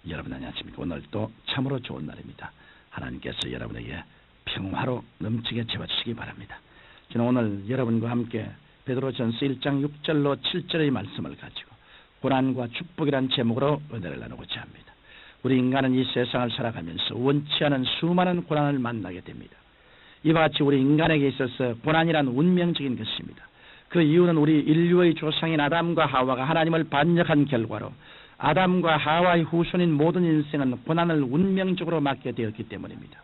여러분 안녕하십니까? 오늘도 참으로 좋은 날입니다. 하나님께서 여러분에게 평화로 넘치게 채워주시기 바랍니다. 저는 오늘 여러분과 함께 베드로전서 1장 6절로 7절의 말씀을 가지고 고난과 축복이라는 제목으로 은혜를 나누고자 합니다. 우리 인간은 이 세상을 살아가면서 원치 않은 수많은 고난을 만나게 됩니다. 이와 같이 우리 인간에게 있어서 고난이란 운명적인 것입니다. 그 이유는 우리 인류의 조상인 아담과 하와가 하나님을 반역한 결과로 아담과 하와의 후손인 모든 인생은 고난을 운명적으로 맞게 되었기 때문입니다.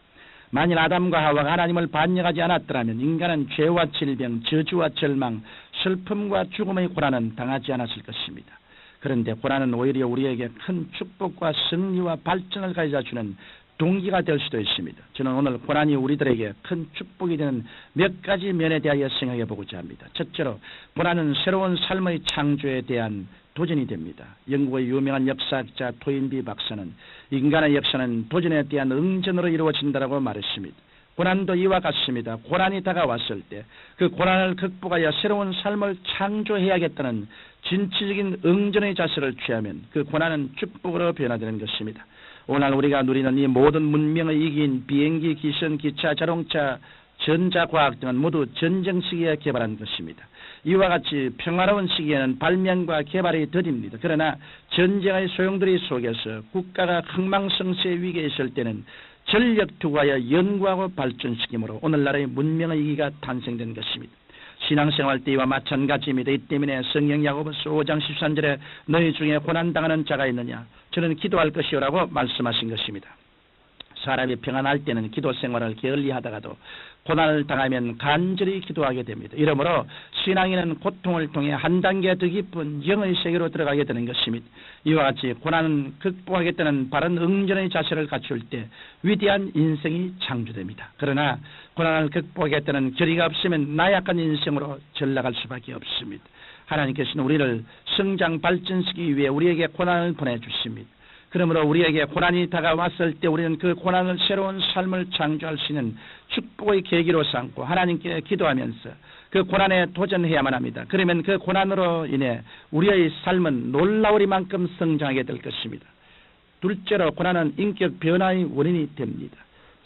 만일 아담과 하와가 하나님을 반역하지 않았더라면 인간은 죄와 질병, 저주와 절망, 슬픔과 죽음의 고난은 당하지 않았을 것입니다. 그런데 고난은 오히려 우리에게 큰 축복과 승리와 발전을 가져다 주는 동기가 될 수도 있습니다. 저는 오늘 고난이 우리들에게 큰 축복이 되는 몇 가지 면에 대하여 생각해 보고자 합니다. 첫째로 고난은 새로운 삶의 창조에 대한 도전이 됩니다. 영국의 유명한 역사학자 토인비 박사는 인간의 역사는 도전에 대한 응전으로 이루어진다고 말했습니다. 고난도 이와 같습니다. 고난이 다가왔을 때 그 고난을 극복하여 새로운 삶을 창조해야겠다는 진취적인 응전의 자세를 취하면 그 고난은 축복으로 변화되는 것입니다. 오늘 우리가 누리는 이 모든 문명의 이기인 비행기, 기선, 기차, 자동차, 전자과학 등은 모두 전쟁 시기에 개발한 것입니다. 이와 같이 평화로운 시기에는 발명과 개발이 더딥니다. 그러나 전쟁의 소용돌이 속에서 국가가 흥망성쇠 위기에 있을 때는 전력 투구하여 연구하고 발전시키므로 오늘날의 문명의 이기가 탄생된 것입니다. 신앙생활 때와 마찬가지입니다. 이 때문에 성경 야고보서 5장 13절에 너희 중에 고난당하는 자가 있느냐 저는 기도할 것이오라고 말씀하신 것입니다. 사람이 평안할 때는 기도 생활을 게을리하다가도 고난을 당하면 간절히 기도하게 됩니다. 이러므로 신앙인은 고통을 통해 한 단계 더 깊은 영의 세계로 들어가게 되는 것입니다. 이와 같이 고난은 극복하겠다는 바른 응전의 자세를 갖출 때 위대한 인생이 창조됩니다. 그러나 고난을 극복하겠다는 결의가 없으면 나약한 인생으로 전락할 수밖에 없습니다. 하나님께서는 우리를 성장 발전시키기 위해 우리에게 고난을 보내주십니다. 그러므로 우리에게 고난이 다가왔을 때 우리는 그 고난을 새로운 삶을 창조할 수 있는 축복의 계기로 삼고 하나님께 기도하면서 그 고난에 도전해야만 합니다. 그러면 그 고난으로 인해 우리의 삶은 놀라우리만큼 성장하게 될 것입니다. 둘째로 고난은 인격 변화의 원인이 됩니다.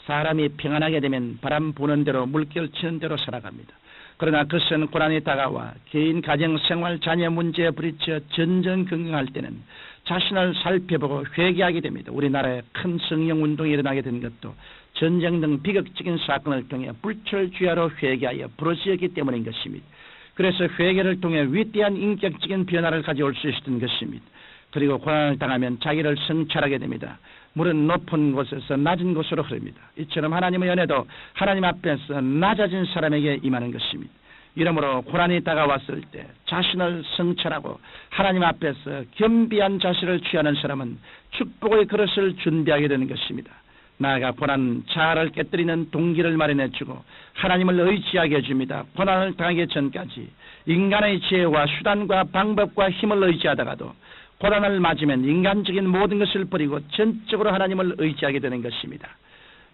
사람이 평안하게 되면 바람 부는 대로 물결 치는 대로 살아갑니다. 그러나 그것은 고난이 다가와 개인, 가정, 생활, 자녀 문제에 부딪혀 전전긍긍할 때는 자신을 살펴보고 회개하게 됩니다. 우리나라에 큰 성령운동이 일어나게 된 것도 전쟁 등 비극적인 사건을 통해 불철주야로 회개하여 부러지었기 때문인 것입니다. 그래서 회개를 통해 위대한 인격적인 변화를 가져올 수 있었던 것입니다. 그리고 고난을 당하면 자기를 성찰하게 됩니다. 물은 높은 곳에서 낮은 곳으로 흐릅니다. 이처럼 하나님의 은혜도 하나님 앞에서 낮아진 사람에게 임하는 것입니다. 이러므로 고난이 다가왔을 때 자신을 성찰하고 하나님 앞에서 겸비한 자세를 취하는 사람은 축복의 그릇을 준비하게 되는 것입니다. 나아가 고난 자아를 깨뜨리는 동기를 마련해주고 하나님을 의지하게 해줍니다. 고난을 당하기 전까지 인간의 지혜와 수단과 방법과 힘을 의지하다가도 고난을 맞으면 인간적인 모든 것을 버리고 전적으로 하나님을 의지하게 되는 것입니다.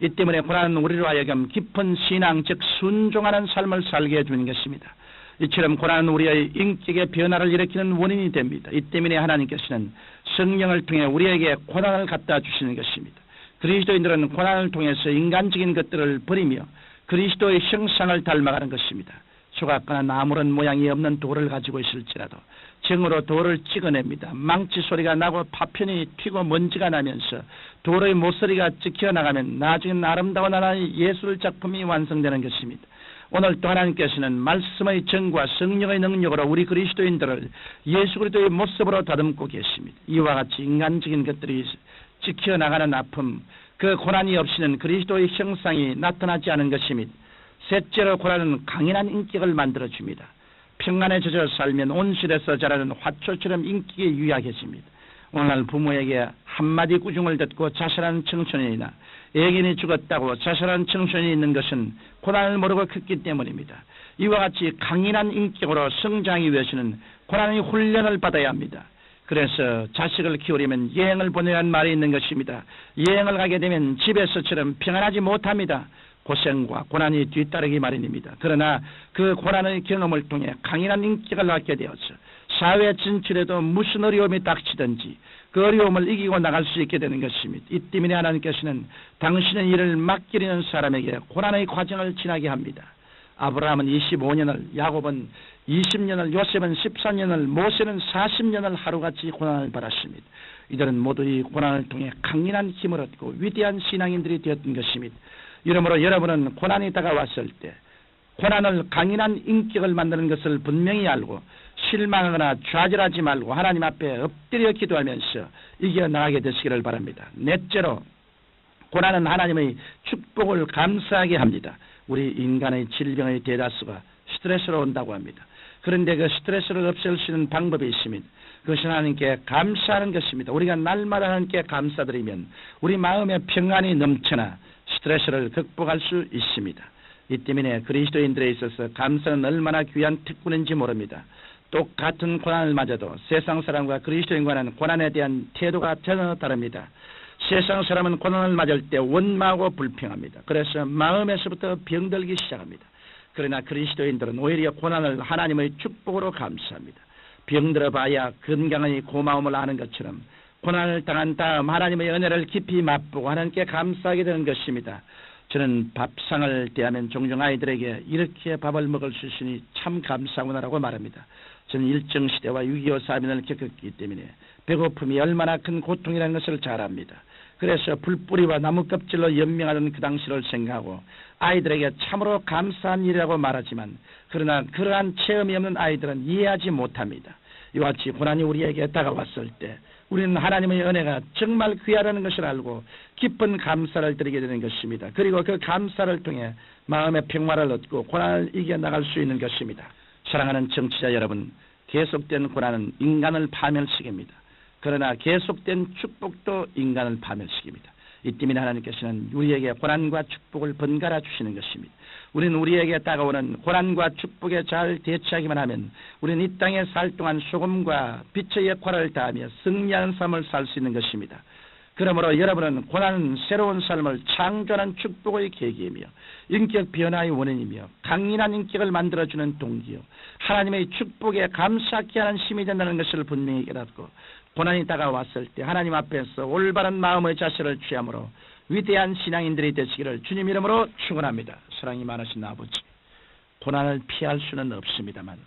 이 때문에 고난은 우리로 하여금 깊은 신앙, 즉 순종하는 삶을 살게 해주는 것입니다. 이처럼 고난은 우리의 인격의 변화를 일으키는 원인이 됩니다. 이 때문에 하나님께서는 성령을 통해 우리에게 고난을 갖다 주시는 것입니다. 그리스도인들은 고난을 통해서 인간적인 것들을 버리며 그리스도의 형상을 닮아가는 것입니다. 조각가는 아무런 모양이 없는 돌을 가지고 있을지라도 정으로 돌을 찍어냅니다. 망치 소리가 나고 파편이 튀고 먼지가 나면서 돌의 모서리가 찍혀나가면 나중엔 아름다운 하나의 예술 작품이 완성되는 것입니다. 오늘 또 하나님께서는 말씀의 정과 성령의 능력으로 우리 그리스도인들을 예수 그리스도의 모습으로 다듬고 계십니다. 이와 같이 인간적인 것들이 찍혀나가는 아픔, 그 고난이 없이는 그리스도의 형상이 나타나지 않은 것입니다. 셋째로 고난은 강인한 인격을 만들어줍니다. 평안에 젖어 살면 온실에서 자라는 화초처럼 인격이 유약해집니다. 오늘날 부모에게 한마디 꾸중을 듣고 자살한 청소년이나 애견이 죽었다고 자살한 청소년이 있는 것은 고난을 모르고 컸기 때문입니다. 이와 같이 강인한 인격으로 성장하기 위해서는 고난의 훈련을 받아야 합니다. 그래서 자식을 키우려면 여행을 보내라는 말이 있는 것입니다. 여행을 가게 되면 집에서처럼 평안하지 못합니다. 고생과 고난이 뒤따르기 마련입니다. 그러나 그 고난의 경험을 통해 강인한 인격을 갖게 되어서 사회 진출에도 무슨 어려움이 닥치든지 그 그 어려움을 이기고 나갈 수 있게 되는 것입니다. 이 때문에 하나님께서는 당신의 일을 맡기려는 사람에게 고난의 과정을 지나게 합니다. 아브라함은 25년을, 야곱은 20년을, 요셉은 14년을, 모세는 40년을 하루같이 고난을 받았습니다. 이들은 모두 이 고난을 통해 강인한 힘을 얻고 위대한 신앙인들이 되었던 것입니다. 이러므로 여러분은 고난이 다가왔을 때 고난을 강인한 인격을 만드는 것을 분명히 알고 실망하거나 좌절하지 말고 하나님 앞에 엎드려 기도하면서 이겨나가게 되시기를 바랍니다. 넷째로, 고난은 하나님의 축복을 감사하게 합니다. 우리 인간의 질병의 대다수가 스트레스로 온다고 합니다. 그런데 그 스트레스를 없앨 수 있는 방법이 있습니다. 그것은 하나님께 감사하는 것입니다. 우리가 날마다 하나님께 감사드리면 우리 마음에 평안이 넘쳐나 스트레스를 극복할 수 있습니다. 이 때문에 그리스도인들에 있어서 감사는 얼마나 귀한 특권인지 모릅니다. 똑같은 고난을 맞아도 세상 사람과 그리스도인과는 고난에 대한 태도가 전혀 다릅니다. 세상 사람은 고난을 맞을 때 원망하고 불평합니다. 그래서 마음에서부터 병들기 시작합니다. 그러나 그리스도인들은 오히려 고난을 하나님의 축복으로 감사합니다. 병들어 봐야 건강의 고마움을 아는 것처럼 고난을 당한 다음 하나님의 은혜를 깊이 맛보고 하나님께 감사하게 되는 것입니다. 저는 밥상을 대하면 종종 아이들에게 이렇게 밥을 먹을 수 있으니 참 감사하구나라고 말합니다. 저는 일정시대와 6.25 사민을 겪었기 때문에 배고픔이 얼마나 큰 고통이라는 것을 잘 압니다. 그래서 불뿌리와 나무 껍질로 연명하던 그 당시를 생각하고 아이들에게 참으로 감사한 일이라고 말하지만 그러나 그러한 체험이 없는 아이들은 이해하지 못합니다. 이와 같이 고난이 우리에게 다가왔을 때 우리는 하나님의 은혜가 정말 귀하다는 것을 알고 깊은 감사를 드리게 되는 것입니다. 그리고 그 감사를 통해 마음의 평화를 얻고 고난을 이겨나갈 수 있는 것입니다. 사랑하는 청취자 여러분, 계속된 고난은 인간을 파멸시킵니다. 그러나 계속된 축복도 인간을 파멸시킵니다. 이 때문에 하나님께서는 우리에게 고난과 축복을 번갈아 주시는 것입니다. 우리는 우리에게 다가오는 고난과 축복에 잘 대처하기만 하면 우리는 이 땅에 살 동안 소금과 빛의 역할을 다하며 승리하는 삶을 살 수 있는 것입니다. 그러므로 여러분은 고난은 새로운 삶을 창조하는 축복의 계기이며 인격 변화의 원인이며 강인한 인격을 만들어주는 동기요 하나님의 축복에 감사케 하는 힘이 된다는 것을 분명히 깨닫고 고난이 다가왔을 때 하나님 앞에서 올바른 마음의 자세를 취함으로 위대한 신앙인들이 되시기를 주님 이름으로 축원합니다. 사랑이 많으신 아버지, 고난을 피할 수는 없습니다만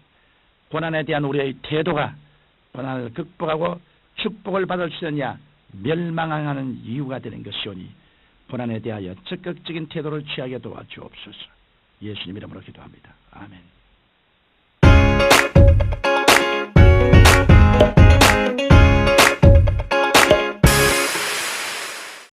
고난에 대한 우리의 태도가 고난을 극복하고 축복을 받을 수 있느냐 멸망하는 이유가 되는 것이오니 고난에 대하여 적극적인 태도를 취하게 도와주옵소서. 예수님 이름으로 기도합니다. 아멘.